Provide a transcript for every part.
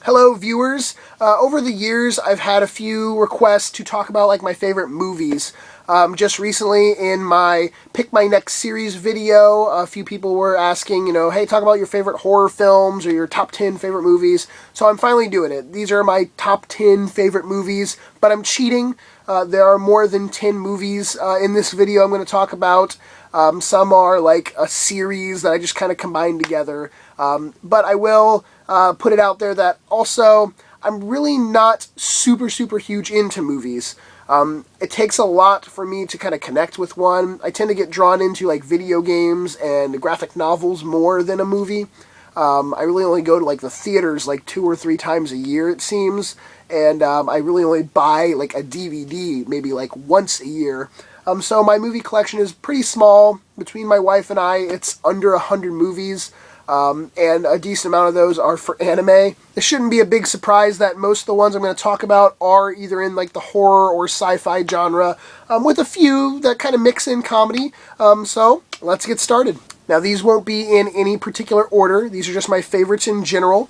Hello, viewers. Over the years, I've had a few requests to talk about like my favorite movies. Just recently, in my Pick My Next Series video, a few people were asking, hey, talk about your favorite horror films or your top 10 favorite movies. So I'm finally doing it. These are my top 10 favorite movies, but I'm cheating. There are more than 10 movies in this video I'm going to talk about. Some are like a series that I just kind of combined together. But I will put it out there that also I'm really not super huge into movies. It takes a lot for me to kind of connect with one. I tend to get drawn into like video games and graphic novels more than a movie. I really only go to like the theaters like 2 or 3 times a year, it seems, and I really only buy like a DVD maybe like once a year. So my movie collection is pretty small. Between my wife and I, it's under 100 movies. And a decent amount of those are for anime. It shouldn't be a big surprise that most of the ones I'm going to talk about are either in like the horror or sci-fi genre, with a few that kind of mix in comedy. So let's get started. Now these won't be in any particular order. These are just my favorites in general.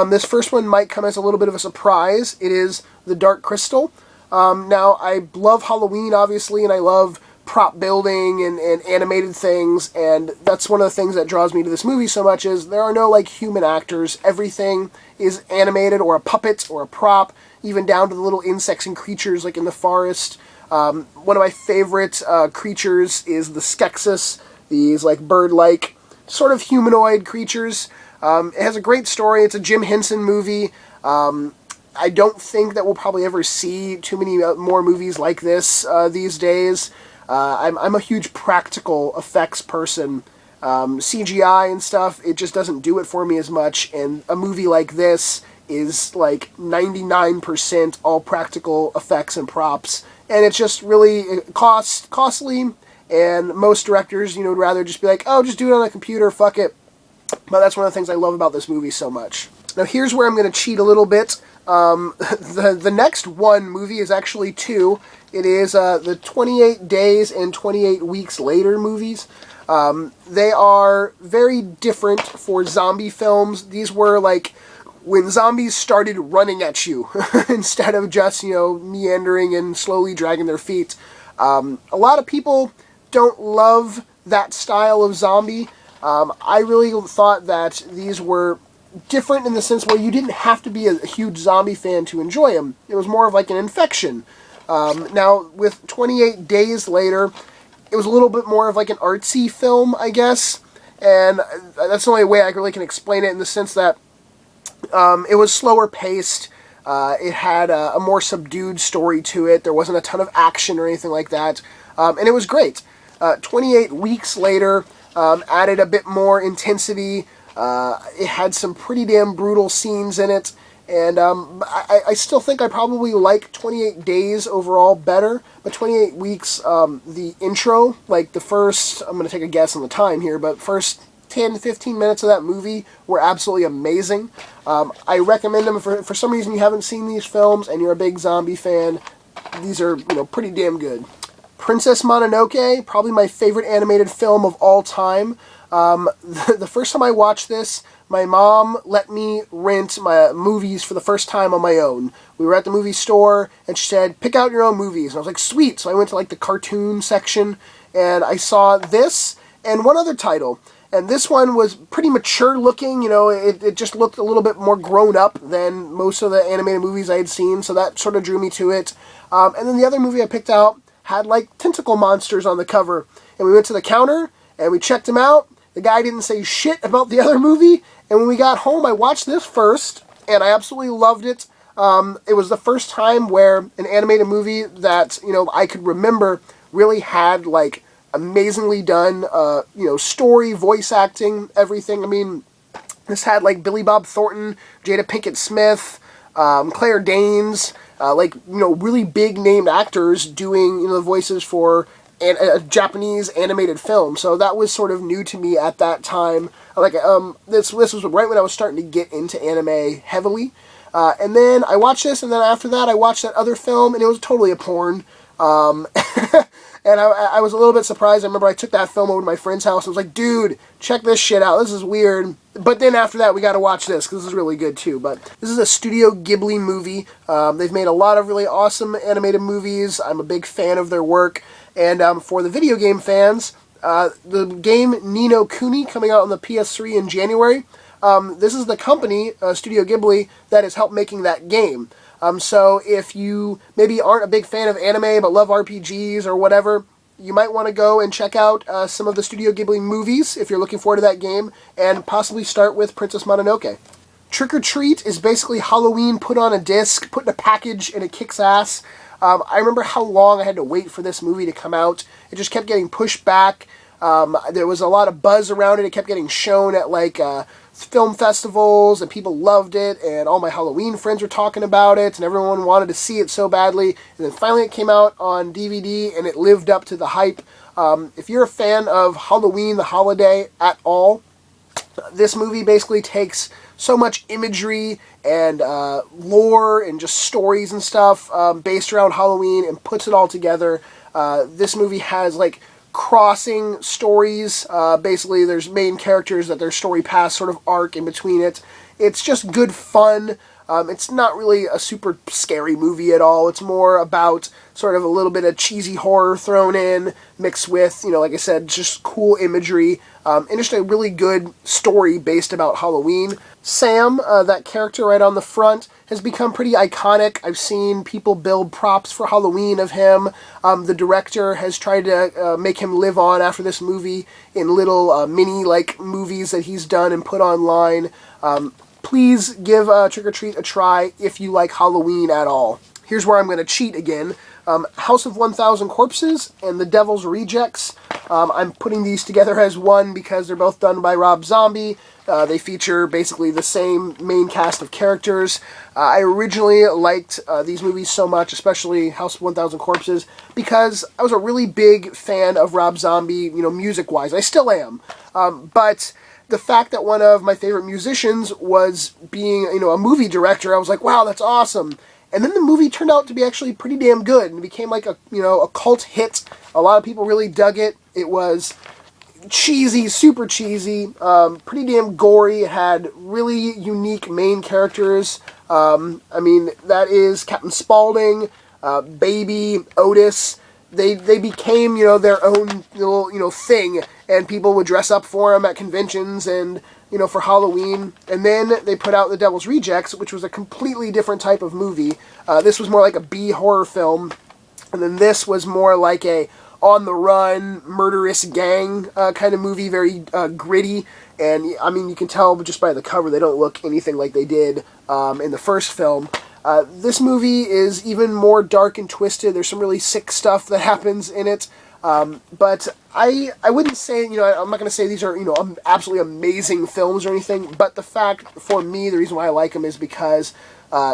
This first one might come as a little bit of a surprise. It is The Dark Crystal. Now I love Halloween obviously, and I love prop building and animated things, and that's one of the things that draws me to this movie so much is there are no like human actors. Everything is animated or a puppet or a prop, even down to the little insects and creatures like in the forest. One of my favorite creatures is the Skeksis, these like bird-like sort of humanoid creatures. It has a great story. It's a Jim Henson movie. I don't think that we'll probably ever see too many more movies like this these days. I'm a huge practical effects person. CGI and stuff, it just doesn't do it for me as much, and a movie like this is like 99% all practical effects and props, and it's just really costly, and most directors, would rather just be like, oh, just do it on a computer, fuck it. But that's one of the things I love about this movie so much. Now here's where I'm going to cheat a little bit. The next one movie is actually 2. It is the 28 Days and 28 Weeks Later movies. They are very different for zombie films. These were like when zombies started running at you instead of just, meandering and slowly dragging their feet. A lot of people don't love that style of zombie. I really thought that these were different in the sense where you didn't have to be a huge zombie fan to enjoy them. It was more of like an infection. Now, with 28 Days Later, it was a little bit more of like an artsy film, I guess, and that's the only way I really can explain it, in the sense that it was slower paced. It had a more subdued story to it. There wasn't a ton of action or anything like that, and it was great. 28 Weeks Later added a bit more intensity. It had some pretty damn brutal scenes in it, and I still think I probably like 28 Days overall better, but 28 Weeks, the intro, like the first, I'm going to take a guess on the time here, but first 10 to 15 minutes of that movie were absolutely amazing. I recommend them. For some reason you haven't seen these films and you're a big zombie fan, these are, pretty damn good. Princess Mononoke, probably my favorite animated film of all time. The first time I watched this, my mom let me rent my movies for the first time on my own. We were at the movie store, and she said, pick out your own movies. And I was like, sweet. So I went to like the cartoon section, and I saw this and one other title. And this one was pretty mature looking, it just looked a little bit more grown up than most of the animated movies I had seen, so that sort of drew me to it. And then the other movie I picked out had like tentacle monsters on the cover. And we went to the counter, and we checked them out. The guy didn't say shit about the other movie, and when we got home, I watched this first, and I absolutely loved it. It was the first time where an animated movie that, I could remember really had, like, amazingly done, story, voice acting, everything. I mean, this had, like, Billy Bob Thornton, Jada Pinkett Smith, Claire Danes, really big named actors doing, the voices for a Japanese animated film. So that was sort of new to me at that time. This was right when I was starting to get into anime heavily. And then I watched this, and then after that I watched that other film, and it was totally a porn. And I was a little bit surprised. I remember I took that film over to my friend's house and was like, dude, check this shit out. This is weird. But then after that, we got to watch this because this is really good too. But this is a Studio Ghibli movie. They've made a lot of really awesome animated movies. I'm a big fan of their work. And for the video game fans, the game Ni no Kuni coming out on the PS3 in January. This is the company, Studio Ghibli, that has helped making that game. So if you maybe aren't a big fan of anime but love RPGs or whatever, you might want to go and check out some of the Studio Ghibli movies if you're looking forward to that game, and possibly start with Princess Mononoke. Trick or Treat is basically Halloween put on a disc, put in a package, and it kicks ass. I remember how long I had to wait for this movie to come out. It just kept getting pushed back. There was a lot of buzz around it. It kept getting shown at film festivals, and people loved it, and all my Halloween friends were talking about it, and everyone wanted to see it so badly. And then finally it came out on DVD, and it lived up to the hype. If you're a fan of Halloween, the holiday, at all, this movie basically takes so much imagery and lore and just stories and stuff based around Halloween and puts it all together. This movie has crossing stories. Basically, there's main characters that their story paths sort of arc in between it. It's just good fun. It's not really a super scary movie at all. It's more about sort of a little bit of cheesy horror thrown in, mixed with, like I said, just cool imagery, and just a really good story based about Halloween. Sam, that character right on the front, has become pretty iconic. I've seen people build props for Halloween of him. The director has tried to make him live on after this movie in little mini movies that he's done and put online. Please give Trick or Treat a try if you like Halloween at all. Here's where I'm going to cheat again. House of 1,000 Corpses and The Devil's Rejects. I'm putting these together as one because they're both done by Rob Zombie. They feature basically the same main cast of characters. I originally liked these movies so much, especially House of 1,000 Corpses, because I was a really big fan of Rob Zombie, music-wise. I still am. But the fact that one of my favorite musicians was being, a movie director, I was like, wow, that's awesome. And then the movie turned out to be actually pretty damn good, and it became a cult hit. A lot of people really dug it. It was cheesy, super cheesy, pretty damn gory. It had really unique main characters. That is Captain Spaulding, Baby, Otis. They became, their own little, thing, and people would dress up for them at conventions and, for Halloween. And then they put out The Devil's Rejects, which was a completely different type of movie. This was more like a B horror film, and then this was more like a on-the-run, murderous gang kind of movie, very gritty. And, you can tell just by the cover they don't look anything like they did in the first film. This movie is even more dark and twisted. There's some really sick stuff that happens in it. But I wouldn't say, I'm not going to say these are, absolutely amazing films or anything. But the fact, for me, the reason why I like them is because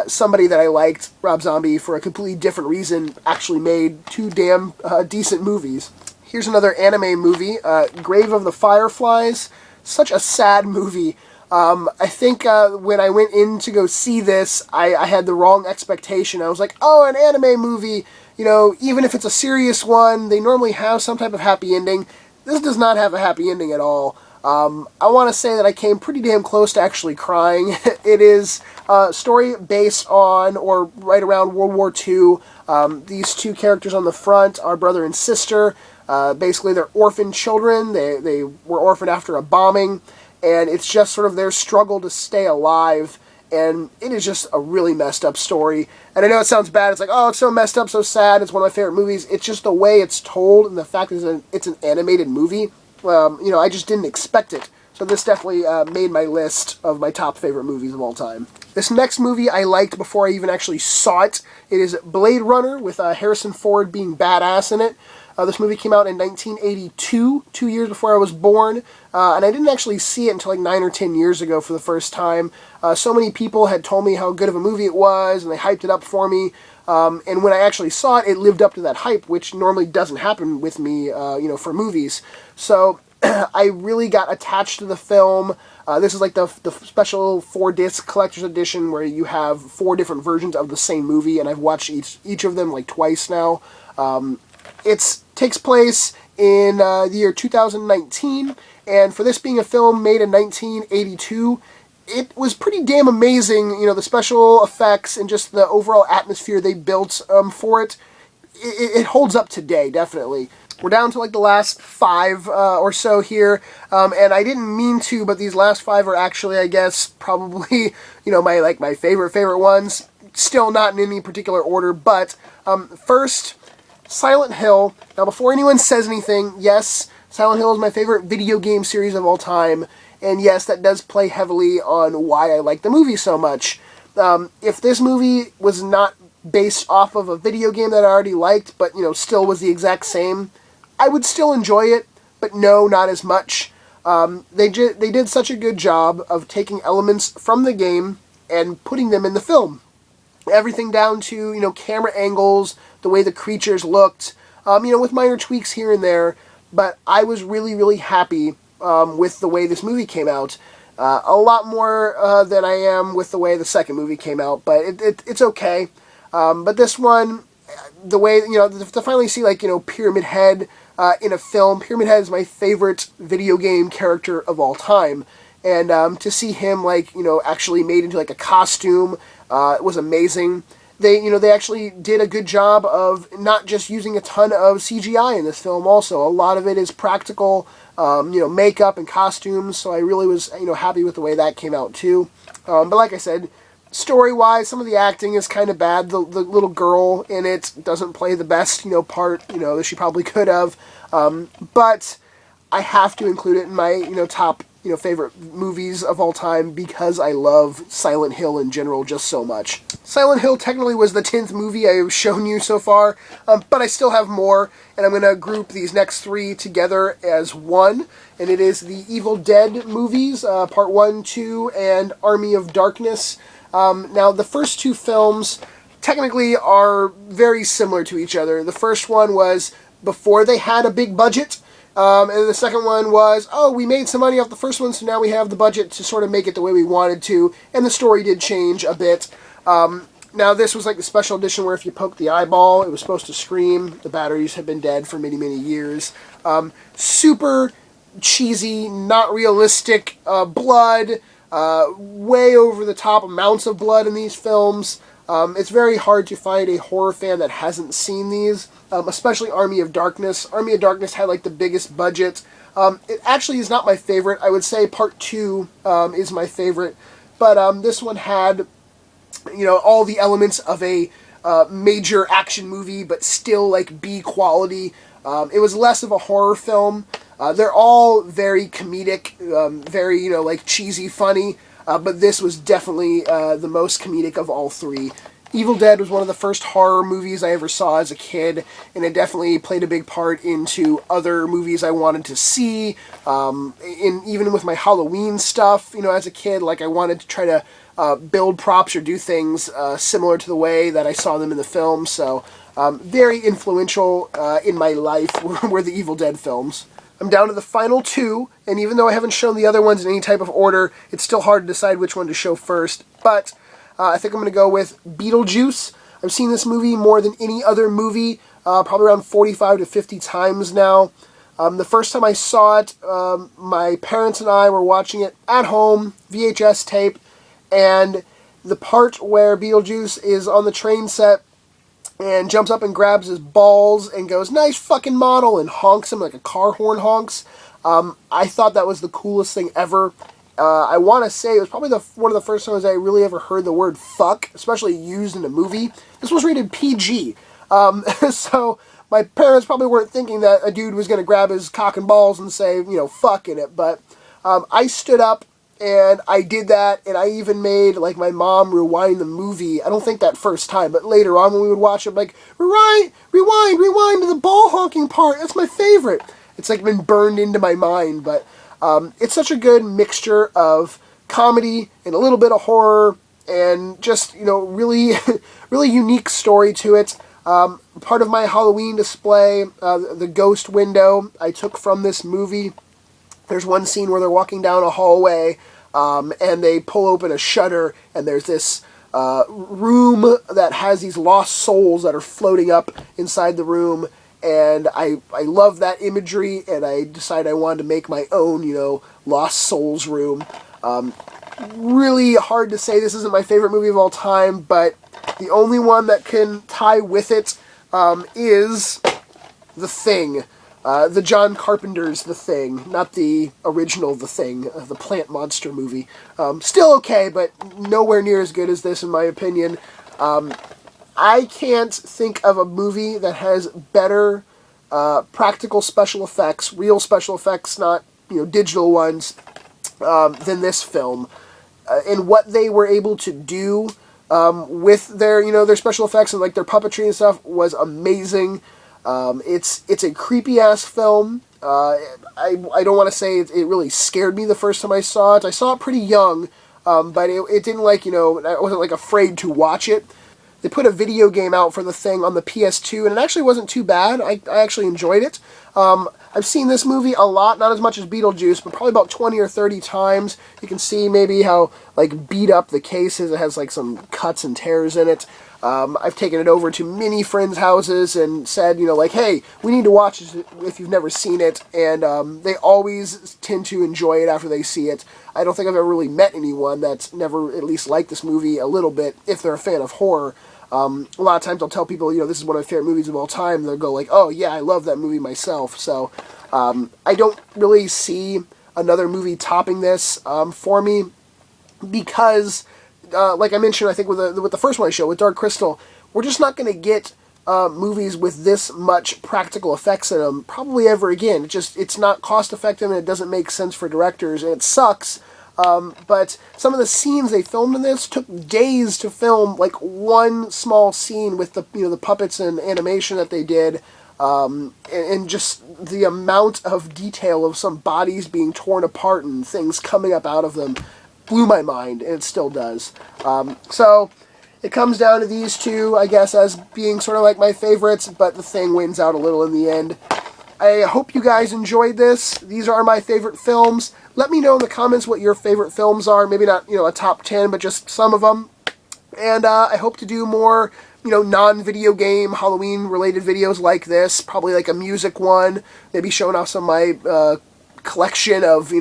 somebody that I liked, Rob Zombie, for a completely different reason, actually made two damn decent movies. Here's another anime movie, Grave of the Fireflies. Such a sad movie. I think when I went in to go see this, I had the wrong expectation. I was like, oh, an anime movie, even if it's a serious one, they normally have some type of happy ending. This does not have a happy ending at all. I want to say that I came pretty damn close to actually crying. It is a story based on, or right around World War II. These two characters on the front are brother and sister. Basically, they're orphan children. They were orphaned after a bombing. And it's just sort of their struggle to stay alive, and it is just a really messed up story. And I know it sounds bad, it's like, oh, it's so messed up, so sad, it's one of my favorite movies. It's just the way it's told, and the fact that it's an animated movie. I just didn't expect it. So this definitely made my list of my top favorite movies of all time. This next movie I liked before I even actually saw it. It is Blade Runner, with Harrison Ford being badass in it. This movie came out in 1982, 2 years before I was born, and I didn't actually see it until 9 or 10 years ago for the first time. So many people had told me how good of a movie it was, and they hyped it up for me, and when I actually saw it, it lived up to that hype, which normally doesn't happen with me, for movies. So I really got attached to the film. This is the special 4-disc collector's edition where you have 4 different versions of the same movie, and I've watched each of them twice now. It takes place in the year 2019, And for this being a film made in 1982, it was pretty damn amazing. You know, the special effects and just the overall atmosphere they built for it. It holds up today, definitely. We're down to like the last 5 or so here, and I didn't mean to, but these last 5 are actually, I guess, probably, you know, my favorite ones. Still not in any particular order, but first, Silent Hill. Now, before anyone says anything, yes, Silent Hill is my favorite video game series of all time, and yes, that does play heavily on why I like the movie so much. If this movie was not based off of a video game that I already liked, but, you know, still was the exact same, I would still enjoy it, but no, not as much. They did such a good job of taking elements from the game and putting them in the film. Everything down to, you know, camera angles, the way the creatures looked, you know, with minor tweaks here and there, but I was really, really happy with the way this movie came out. A lot more than I am with the way the second movie came out, but it's okay. But this one, the way, you know, to finally see, like, you know, Pyramid Head in a film. Pyramid Head is my favorite video game character of all time. And to see him, like, you know, actually made into, like, a costume was amazing. They actually did a good job of not just using a ton of CGI in this film also. A lot of it is practical, you know, makeup and costumes, so I really was, you know, happy with the way that came out too. But like I said, story-wise, some of the acting is kind of bad. The little girl in it doesn't play the best, you know, part, you know, that she probably could have. But I have to include it in my, you know, top, you know, favorite movies of all time because I love Silent Hill in general just so much. Silent Hill technically was the 10th movie I've shown you so far, but I still have more, and I'm going to group these next 3 together as one, and it is the Evil Dead movies, Part 1, 2, and Army of Darkness. Now, the first 2 films technically are very similar to each other. The first one was before they had a big budget, and the second one was, oh, we made some money off the first one, so now we have the budget to sort of make it the way we wanted to, and the story did change a bit. Now, this was like the special edition where if you poked the eyeball, it was supposed to scream. The batteries had been dead for many, many years. Super cheesy, not realistic blood, way over the top amounts of blood in these films. It's very hard to find a horror fan that hasn't seen these, especially Army of Darkness. Army of Darkness had like the biggest budget. It actually is not my favorite. I would say Part 2 is my favorite, but this one had, you know, all the elements of a major action movie, but still like B quality. It was less of a horror film. They're all very comedic, very, you know, like cheesy, funny. But this was definitely the most comedic of all 3. Evil Dead was one of the first horror movies I ever saw as a kid, and it definitely played a big part into other movies I wanted to see. Even with my Halloween stuff, you know, as a kid, like I wanted to try to build props or do things similar to the way that I saw them in the film. So very influential in my life were the Evil Dead films. I'm down to the final 2, and even though I haven't shown the other ones in any type of order, it's still hard to decide which one to show first. But I think I'm going to go with Beetlejuice. I've seen this movie more than any other movie, probably around 45 to 50 times now. The first time I saw it, my parents and I were watching it at home, VHS tape, and the part where Beetlejuice is on the train set and jumps up and grabs his balls and goes, "Nice fucking model," and honks him like a car horn honks. I thought that was the coolest thing ever. I want to say it was probably one of the first times I really ever heard the word fuck, especially used in a movie. This was rated PG. So my parents probably weren't thinking that a dude was going to grab his cock and balls and say, you know, fuck in it. But I stood up and I did that, and I even made, like, my mom rewind the movie. I don't think that first time, but later on when we would watch it, I'm like, rewind to the ball honking part. That's my favorite. It's, like, been burned into my mind, but it's such a good mixture of comedy and a little bit of horror and just, you know, really, really unique story to it. Part of my Halloween display, the ghost window, I took from this movie. There's one scene where they're walking down a hallway, and they pull open a shutter, and there's this room that has these lost souls that are floating up inside the room, and I love that imagery, and I decided I wanted to make my own, Lost Souls room. Really hard to say this isn't my favorite movie of all time, but the only one that can tie with it is The Thing. The John Carpenter's The Thing, not the original The Thing, the plant monster movie. Still okay, but nowhere near as good as this, in my opinion. I can't think of a movie that has better practical special effects, real special effects, not digital ones, than this film. And what they were able to do with their special effects and like their puppetry and stuff was amazing. It's a creepy ass film. I don't want to say it really scared me the first time I saw it. I saw it pretty young, but it didn't I wasn't afraid to watch it. They put a video game out for The Thing on the PS2, and it actually wasn't too bad. I actually enjoyed it. I've seen this movie a lot, not as much as Beetlejuice, but probably about 20 or 30 times. You can see maybe how beat up the case is. It has some cuts and tears in it. I've taken it over to many friends' houses and said, hey, we need to watch this if you've never seen it, and they always tend to enjoy it after they see it. I don't think I've ever really met anyone that's never at least liked this movie a little bit, if they're a fan of horror. A lot of times I'll tell people, this is one of my favorite movies of all time. They'll go oh yeah, I love that movie myself. So I don't really see another movie topping this for me, because like I mentioned, I think with the first one I showed, with Dark Crystal, we're just not going to get movies with this much practical effects in them probably ever again. It's not cost effective, and it doesn't make sense for directors, and it sucks. But some of the scenes they filmed in this took days to film, one small scene with the puppets and animation that they did, and just the amount of detail of some bodies being torn apart and things coming up out of them blew my mind, and it still does. So it comes down to these two, I guess, as being sort of my favorites, but The Thing wins out a little in the end. I hope you guys enjoyed this. These are my favorite films. Let me know in the comments what your favorite films are. Maybe not, a top 10, but just some of them. And I hope to do more, non-video game Halloween-related videos like this. Probably a music one. Maybe showing off some of my collection of,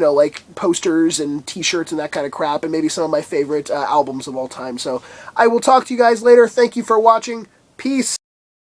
posters and t-shirts and that kind of crap. And maybe some of my favorite albums of all time. So I will talk to you guys later. Thank you for watching. Peace.